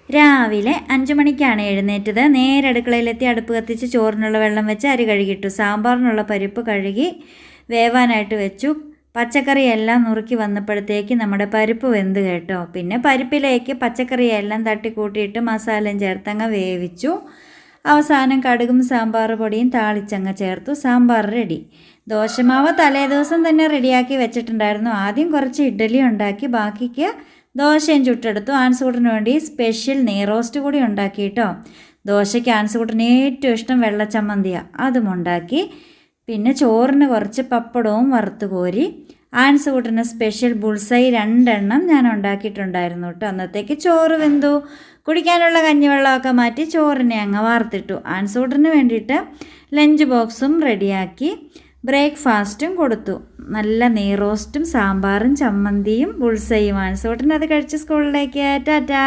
രാവിലെ 5 മണിക്കാണ് എഴുന്നേറ്റത്. നേരെ അടുക്കളയിലെത്തി അടുപ്പ് കത്തിച്ച് ചോറിനുള്ള വെള്ളം വെച്ച് അരി കഴുകിയിട്ടു. സാമ്പാറിനുള്ള പരിപ്പ് കഴുകി വേവാനായിട്ട് വെച്ചു. പച്ചക്കറിയെല്ലാം നുറുക്കി വന്നപ്പോഴത്തേക്ക് നമ്മുടെ പരിപ്പ് വെന്ത് കേട്ടോ. പിന്നെ പരിപ്പിലേക്ക് പച്ചക്കറിയെല്ലാം തട്ടിക്കൂട്ടിയിട്ട് മസാലയും ചേർത്തങ്ങ് വേവിച്ചു. അവസാനം കടുകും സാമ്പാർ പൊടിയും താളിച്ചങ്ങ് ചേർത്തു. സാമ്പാർ റെഡി. ദോശമാവ് തലേദിവസം തന്നെ റെഡിയാക്കി വെച്ചിട്ടുണ്ടായിരുന്നു. ആദ്യം കുറച്ച് ഇഡ്ഡലി ഉണ്ടാക്കി ബാക്കിക്ക് ദോശയും ചുട്ടെടുത്തു. ആൻസൂട്ടിന് വേണ്ടി സ്പെഷ്യൽ നെയ്റോസ്റ്റ് കൂടി ഉണ്ടാക്കി കേട്ടോ. ദോശയ്ക്ക് ആൻസൂട്ടിന് ഏറ്റവും ഇഷ്ടം വെള്ളച്ചമ്മന്തിയാണ്, അതും ഉണ്ടാക്കി. പിന്നെ ചോറിന് കുറച്ച് പപ്പടവും വറുത്ത് കോരി. ആൻസൂട്ടിന് സ്പെഷ്യൽ ബുൾസൈ 2 എണ്ണം ഞാൻ ഉണ്ടാക്കിയിട്ടുണ്ടായിരുന്നു കേട്ടോ. അന്നത്തേക്ക് ചോറ് വെന്തു. കുടിക്കാനുള്ള കഞ്ഞിവെള്ളമൊക്കെ മാറ്റി ചോറിനെ അങ്ങ് വാർത്തിട്ടു. ആൻസൂട്ടിന് വേണ്ടിയിട്ട് ലഞ്ച് ബോക്സും റെഡിയാക്കി. ബ്രേക്ക്ഫാസ്റ്റും കൊടുത്തു. നല്ല നെയ്റോസ്റ്റും സാമ്പാറും ചമ്മന്തിയും ബുൾസൈയും. ആൻസൂട്ടിന് അത് കഴിച്ച് സ്കൂളിലേക്ക്. ടാറ്റാ.